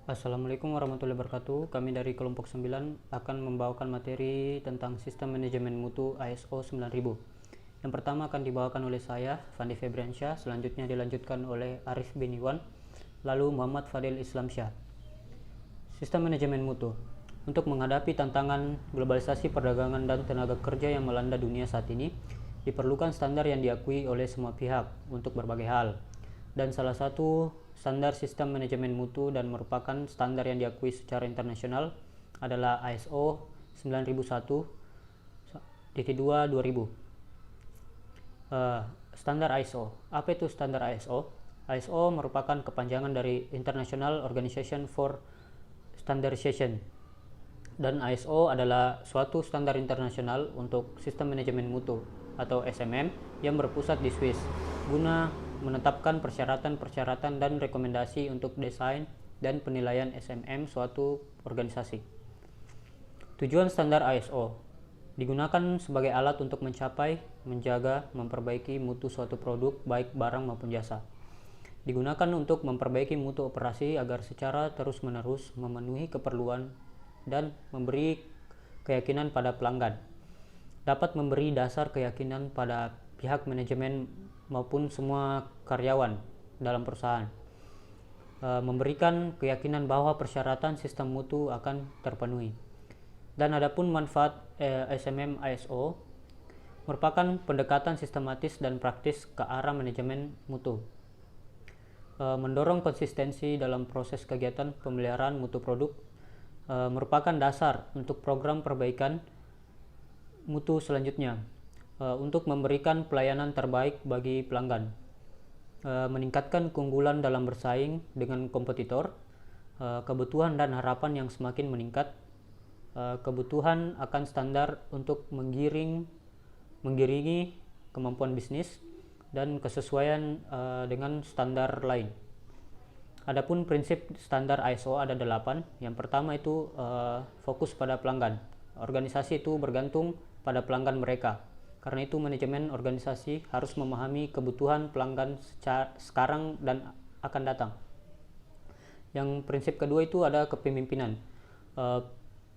Assalamualaikum warahmatullahi wabarakatuh. Kami dari kelompok 9 akan membawakan materi tentang sistem manajemen mutu ISO 9000. Yang pertama akan dibawakan oleh saya, Fandi Febriansyah, selanjutnya dilanjutkan oleh Arif bin Iwan, lalu Muhammad Fadil Islamsyah. Sistem manajemen mutu. Untuk menghadapi tantangan globalisasi perdagangan dan tenaga kerja yang melanda dunia saat ini, diperlukan standar yang diakui oleh semua pihak untuk berbagai hal. Dan salah satu standar sistem manajemen mutu dan merupakan standar yang diakui secara internasional adalah ISO 9001-2-2000. Standar ISO. Apa itu standar ISO? ISO merupakan kepanjangan dari International Organization for Standardization. Dan ISO adalah suatu standar internasional untuk sistem manajemen mutu atau SMM yang berpusat di Swiss guna menetapkan persyaratan-persyaratan dan rekomendasi untuk desain dan penilaian SMM suatu organisasi. Tujuan standar ISO digunakan sebagai alat untuk mencapai, menjaga, memperbaiki mutu suatu produk baik barang maupun jasa. Digunakan untuk memperbaiki mutu operasi agar secara terus-menerus memenuhi keperluan dan memberi keyakinan pada pelanggan. Dapat memberi dasar keyakinan pada pihak manajemen maupun semua karyawan dalam perusahaan, memberikan keyakinan bahwa persyaratan sistem mutu akan terpenuhi. Dan adapun manfaat SMM ISO merupakan pendekatan sistematis dan praktis ke arah manajemen mutu, mendorong konsistensi dalam proses kegiatan pemeliharaan mutu produk, merupakan dasar untuk program perbaikan mutu selanjutnya, untuk memberikan pelayanan terbaik bagi pelanggan, meningkatkan keunggulan dalam bersaing dengan kompetitor, kebutuhan dan harapan yang semakin meningkat, kebutuhan akan standar untuk menggiringi kemampuan bisnis, dan kesesuaian dengan standar lain. Adapun prinsip standar ISO ada 8. Yang pertama itu fokus pada pelanggan. Organisasi itu bergantung pada pelanggan mereka. Karena itu manajemen organisasi harus memahami kebutuhan pelanggan sekarang dan akan datang. Yang prinsip kedua itu ada kepemimpinan.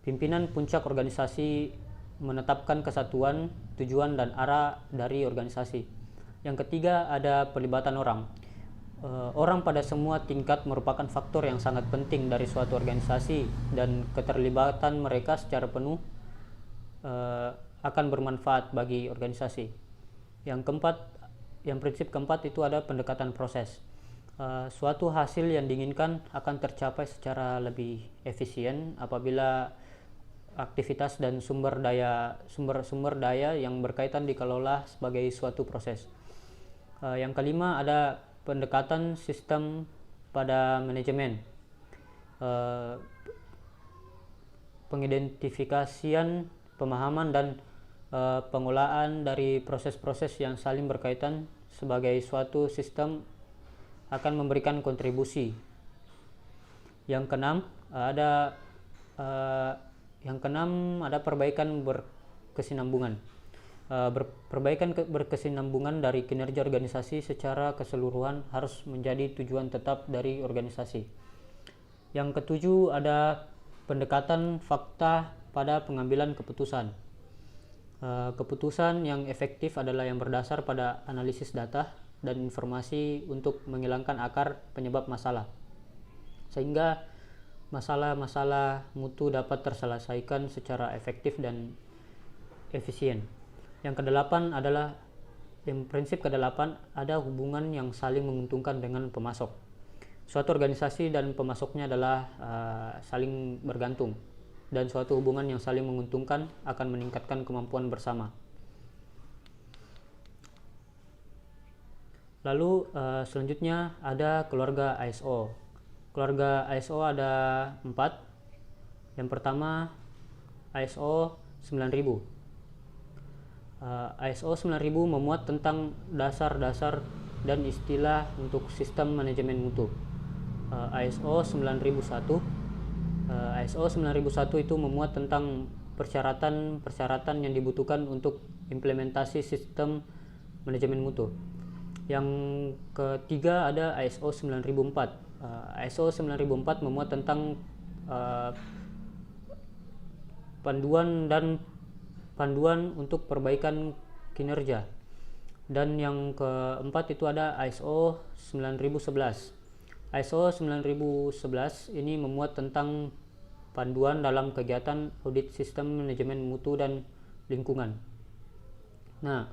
Pimpinan puncak organisasi menetapkan kesatuan, tujuan dan arah dari organisasi. Yang ketiga ada pelibatan orang. Orang pada semua tingkat merupakan faktor yang sangat penting dari suatu organisasi, dan keterlibatan mereka secara penuh akan bermanfaat bagi organisasi. Yang prinsip keempat itu ada pendekatan proses. Suatu hasil yang diinginkan akan tercapai secara lebih efisien apabila aktivitas dan sumber daya yang berkaitan dikelola sebagai suatu proses. Yang kelima ada pendekatan sistem pada manajemen. Pengidentifikasian, pemahaman dan pengolahan dari proses-proses yang saling berkaitan sebagai suatu sistem akan memberikan kontribusi. Yang keenam ada perbaikan berkesinambungan. Perbaikan berkesinambungan dari kinerja organisasi secara keseluruhan harus menjadi tujuan tetap dari organisasi. Yang ketujuh ada pendekatan fakta pada pengambilan keputusan. Keputusan yang efektif adalah yang berdasar pada analisis data dan informasi untuk menghilangkan akar penyebab masalah, sehingga masalah-masalah mutu dapat terselesaikan secara efektif dan efisien. Yang prinsip kedelapan ada hubungan yang saling menguntungkan dengan pemasok. Suatu organisasi dan pemasoknya adalah saling bergantung, dan suatu hubungan yang saling menguntungkan akan meningkatkan kemampuan bersama. Lalu selanjutnya ada keluarga ISO. Keluarga ISO ada 4. Yang pertama ISO 9000. ISO 9000 memuat tentang dasar-dasar dan istilah untuk sistem manajemen mutu. ISO 9001 itu memuat tentang persyaratan-persyaratan yang dibutuhkan untuk implementasi sistem manajemen mutu. Yang ketiga ada ISO 9004. ISO 9004 memuat tentang panduan untuk perbaikan kinerja. Dan yang keempat itu ada ISO 9011. ISO 9011 ini memuat tentang panduan dalam kegiatan audit sistem manajemen mutu dan lingkungan. Nah,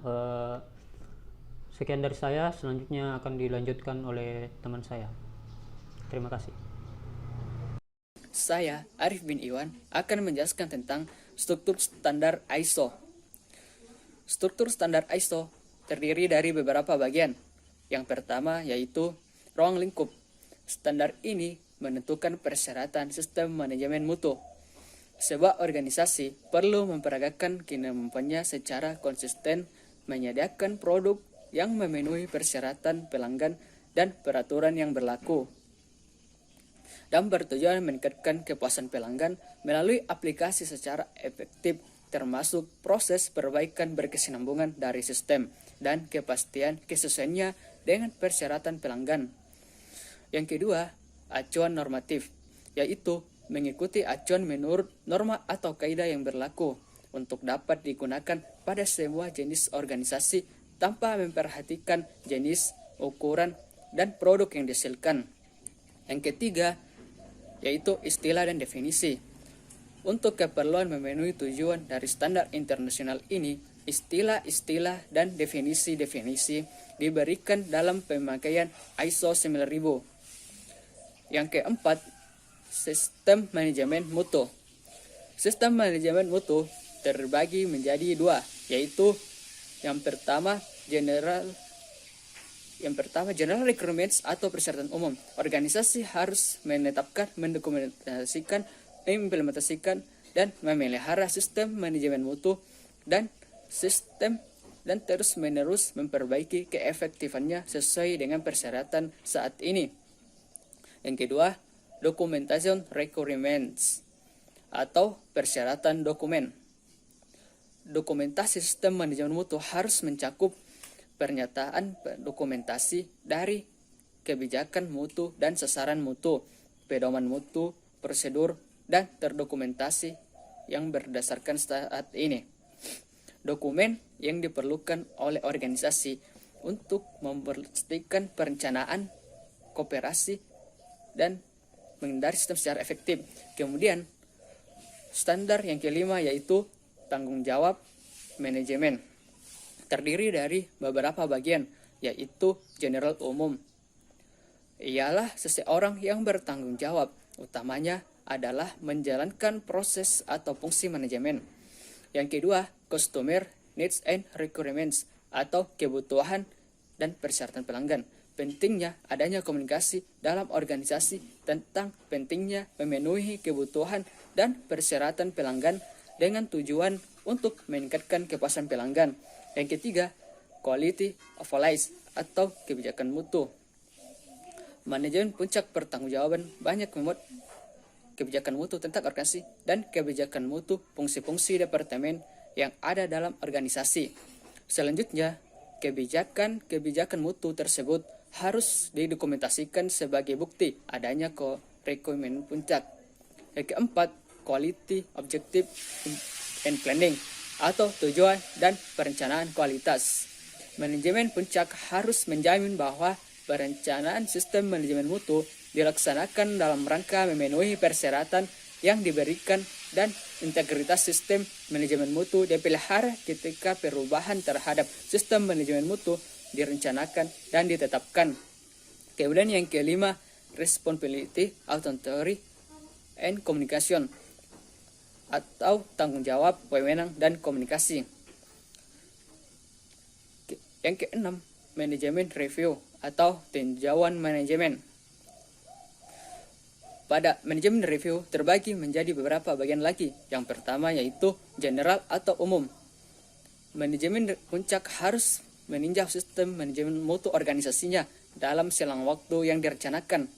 sekian dari saya, selanjutnya akan dilanjutkan oleh teman saya. Terima kasih. Saya, Arif bin Iwan, akan menjelaskan tentang struktur standar ISO. Struktur standar ISO terdiri dari beberapa bagian. Yang pertama yaitu ruang lingkup. Standar ini menentukan persyaratan sistem manajemen mutu. Sebuah organisasi perlu memperagakan kinerjanya secara konsisten, menyediakan produk yang memenuhi persyaratan pelanggan dan peraturan yang berlaku, dan bertujuan meningkatkan kepuasan pelanggan melalui aplikasi secara efektif, termasuk proses perbaikan berkesinambungan dari sistem dan kepastian kesesuaiannya dengan persyaratan pelanggan. Yang kedua, acuan normatif, yaitu mengikuti acuan menurut norma atau kaidah yang berlaku untuk dapat digunakan pada semua jenis organisasi tanpa memperhatikan jenis, ukuran, dan produk yang dihasilkan. Yang ketiga, yaitu istilah dan definisi. Untuk keperluan memenuhi tujuan dari standar internasional ini, istilah-istilah dan definisi-definisi diberikan dalam pemakaian ISO 9000. Yang keempat, sistem manajemen mutu. Sistem manajemen mutu terbagi menjadi dua, yaitu yang pertama general requirements atau persyaratan umum. Organisasi harus menetapkan, mendokumentasikan, mengimplementasikan, dan memelihara sistem manajemen mutu dan sistem dan terus-menerus memperbaiki keefektifannya sesuai dengan persyaratan saat ini. Yang kedua, documentation requirements atau persyaratan dokumen. Dokumentasi sistem manajemen mutu harus mencakup pernyataan dokumentasi dari kebijakan mutu dan sasaran mutu, pedoman mutu, prosedur, dan terdokumentasi yang berdasarkan saat ini. Dokumen yang diperlukan oleh organisasi untuk memastikan perencanaan, kooperasi, dan menghindari sistem secara efektif. Kemudian, standar yang kelima yaitu tanggung jawab manajemen. Terdiri dari beberapa bagian, yaitu general umum. Ialah seseorang yang bertanggung jawab, utamanya adalah menjalankan proses atau fungsi manajemen. Yang kedua, customer needs and requirements atau kebutuhan dan persyaratan pelanggan. Pentingnya adanya komunikasi dalam organisasi tentang pentingnya memenuhi kebutuhan dan persyaratan pelanggan dengan tujuan untuk meningkatkan kepuasan pelanggan. Yang ketiga, quality of life atau kebijakan mutu. Manajemen puncak pertanggungjawaban banyak memuat kebijakan mutu tentang organisasi dan kebijakan mutu fungsi-fungsi departemen yang ada dalam organisasi. Selanjutnya, kebijakan mutu tersebut harus didokumentasikan sebagai bukti adanya requirement puncak. Yang keempat, quality, objective, and planning atau tujuan dan perencanaan kualitas. Manajemen puncak harus menjamin bahwa perencanaan sistem manajemen mutu dilaksanakan dalam rangka memenuhi persyaratan yang diberikan dan integritas sistem manajemen mutu dipelihara ketika perubahan terhadap sistem manajemen mutu direncanakan dan ditetapkan. Kemudian yang kelima, responsibility, authority, and communication atau tanggung jawab, wewenang, dan komunikasi. Yang keenam, manajemen review atau tinjauan manajemen. Pada manajemen review terbagi menjadi beberapa bagian lagi. Yang pertama yaitu general atau umum. Manajemen puncak harus meninjau sistem manajemen mutu organisasinya dalam selang waktu yang direncanakan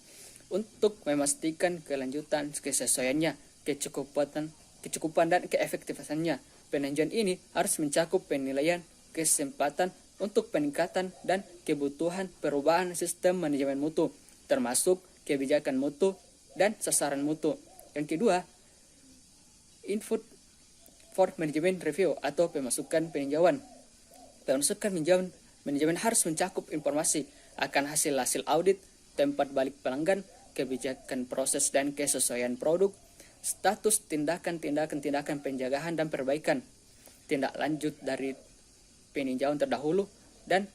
untuk memastikan kelanjutan, kesesuaiannya, kecukupan dan keefektifannya. Peninjauan ini harus mencakup penilaian kesempatan untuk peningkatan dan kebutuhan perubahan sistem manajemen mutu, termasuk kebijakan mutu dan sasaran mutu. Yang kedua, input for management review atau pemasukan peninjauan. Pemasukan manajemen harus mencakup informasi akan hasil audit, tempat balik pelanggan, kebijakan proses dan kesesuaian produk, status tindakan penjagaan dan perbaikan, tindak lanjut dari peninjauan terdahulu, dan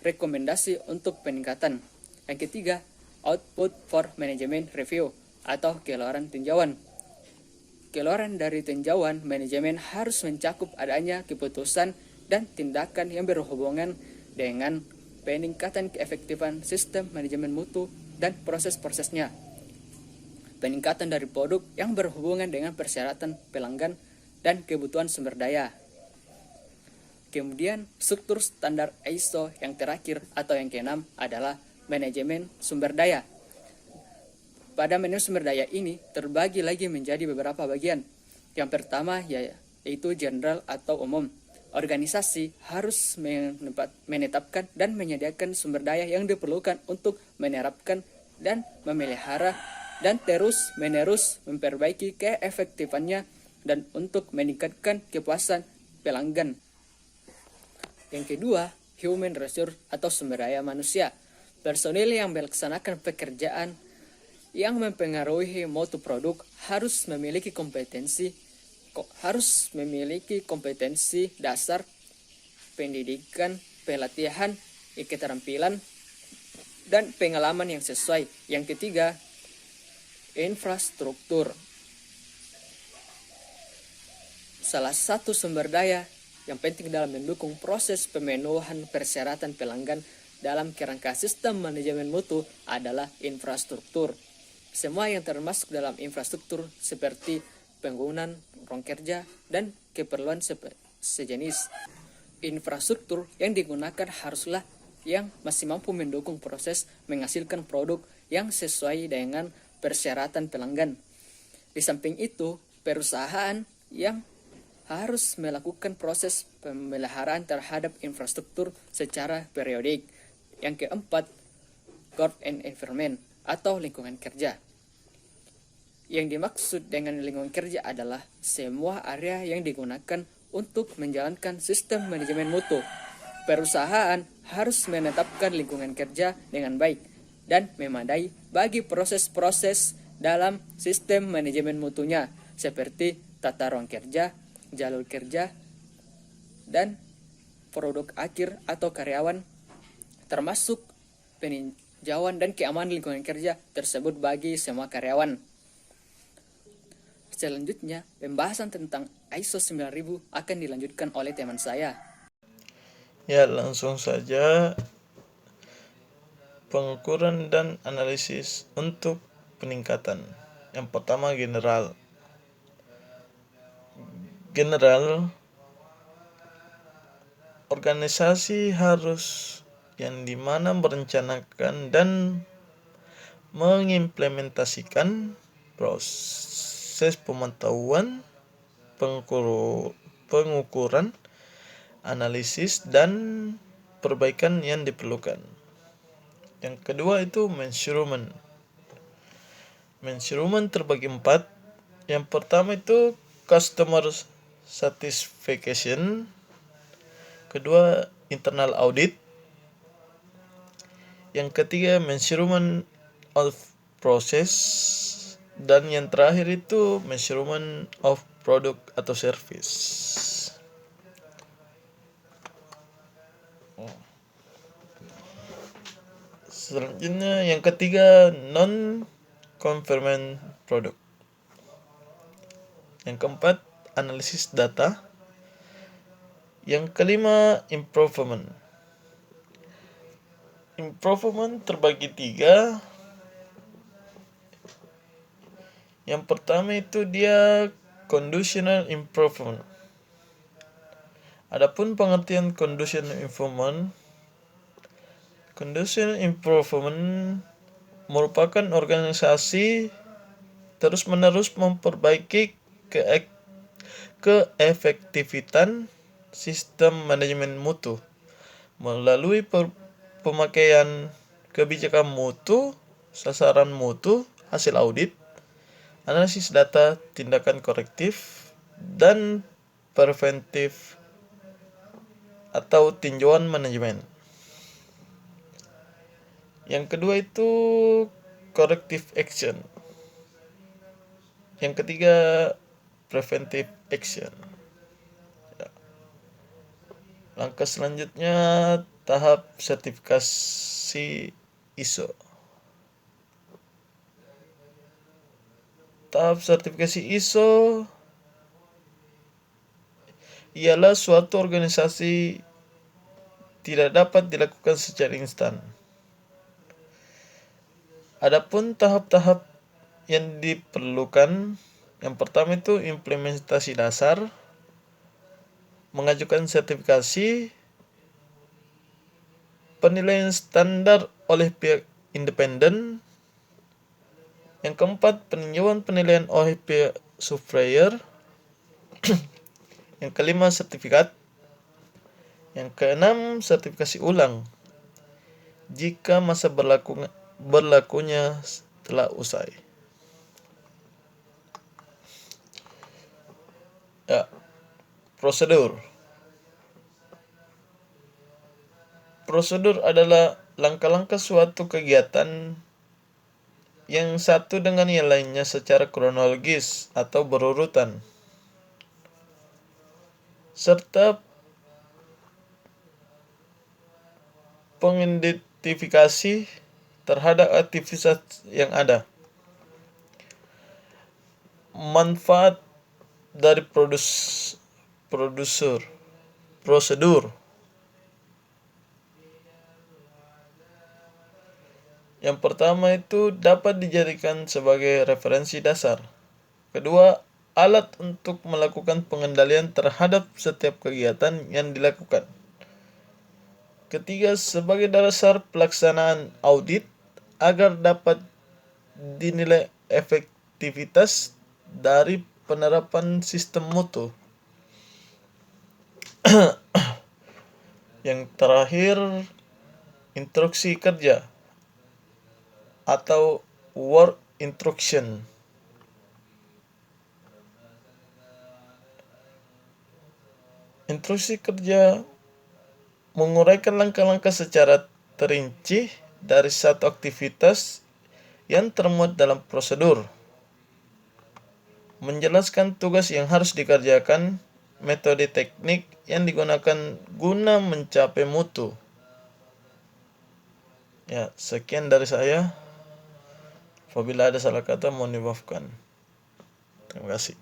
rekomendasi untuk peningkatan. Yang ketiga, output for management review atau keluaran tinjauan. Keluaran dari tinjauan manajemen harus mencakup adanya keputusan dan tindakan yang berhubungan dengan peningkatan keefektifan sistem manajemen mutu dan proses-prosesnya, peningkatan dari produk yang berhubungan dengan persyaratan pelanggan dan kebutuhan sumber daya. Kemudian struktur standar ISO yang terakhir atau yang keenam adalah manajemen sumber daya. Pada manajemen sumber daya ini terbagi lagi menjadi beberapa bagian. Yang pertama yaitu general atau umum. Organisasi harus menetapkan dan menyediakan sumber daya yang diperlukan untuk menerapkan dan memelihara dan terus-menerus memperbaiki keefektifannya dan untuk meningkatkan kepuasan pelanggan. Yang kedua, human resource atau sumber daya manusia. Personil yang melaksanakan pekerjaan yang mempengaruhi mutu produk harus memiliki kompetensi dasar, pendidikan, pelatihan, keterampilan, dan pengalaman yang sesuai. Yang ketiga, infrastruktur. Salah satu sumber daya yang penting dalam mendukung proses pemenuhan persyaratan pelanggan dalam kerangka sistem manajemen mutu adalah infrastruktur. Semua yang termasuk dalam infrastruktur seperti penggunaan ruang kerja dan keperluan sejenis. Infrastruktur yang digunakan haruslah yang masih mampu mendukung proses menghasilkan produk yang sesuai dengan persyaratan pelanggan. Di samping itu, perusahaan yang harus melakukan proses pemeliharaan terhadap infrastruktur secara periodik. Yang keempat, work and environment atau lingkungan kerja. Yang dimaksud dengan lingkungan kerja adalah semua area yang digunakan untuk menjalankan sistem manajemen mutu. Perusahaan harus menetapkan lingkungan kerja dengan baik dan memadai bagi proses-proses dalam sistem manajemen mutunya seperti tata ruang kerja, jalur kerja, dan produk akhir atau karyawan, termasuk peninjauan dan keamanan lingkungan kerja tersebut bagi semua karyawan. Selanjutnya, pembahasan tentang ISO 9000 akan dilanjutkan oleh teman saya. Ya, langsung saja. Pengukuran dan analisis untuk peningkatan. Yang pertama, general. Organisasi harus yang dimana merencanakan dan mengimplementasikan proses pemantauan, pengukuran, analisis, dan perbaikan yang diperlukan. Yang kedua itu measurement. Measurement terbagi 4. Yang pertama itu customer satisfaction. Kedua, internal audit. Yang ketiga, measurement of process. Dan yang terakhir itu measurement of product atau service. Selanjutnya yang ketiga, non-conforming product. Yang keempat, analisis data. Yang kelima, improvement. Improvement terbagi 3. Yang pertama itu dia conditional improvement. Adapun pengertian conditional improvement merupakan organisasi terus-menerus memperbaiki keefektifan sistem manajemen mutu melalui pemakaian kebijakan mutu, sasaran mutu, hasil audit, analisis data, tindakan korektif, dan preventif atau tinjauan manajemen. Yang kedua itu corrective action. Yang ketiga preventive action. Langkah selanjutnya tahap sertifikasi ISO. Tahap sertifikasi ISO ialah suatu organisasi tidak dapat dilakukan secara instan. Adapun tahap-tahap yang diperlukan, yang pertama itu implementasi dasar, mengajukan sertifikasi, penilaian standar oleh pihak independen, yang keempat peninjauan penilaian oleh pihak supplier, yang kelima sertifikat, yang keenam sertifikasi ulang jika masa berlakunya telah usai. Ya, prosedur. Prosedur adalah langkah-langkah suatu kegiatan yang satu dengan yang lainnya secara kronologis atau berurutan, serta pengidentifikasi terhadap aktivitas yang ada. Manfaat dari prosedur. Yang pertama itu dapat dijadikan sebagai referensi dasar. Kedua, alat untuk melakukan pengendalian terhadap setiap kegiatan yang dilakukan. Ketiga, sebagai dasar pelaksanaan audit agar dapat dinilai efektivitas dari penerapan sistem mutu. Yang terakhir, instruksi kerja atau work instruction. Instruksi kerja menguraikan langkah-langkah secara terinci dari satu aktivitas yang termuat dalam prosedur, menjelaskan tugas yang harus dikerjakan, metode teknik yang digunakan guna mencapai mutu. Ya, sekian dari saya. Apabila ada salah kata mohon dimaafkan. Terima kasih.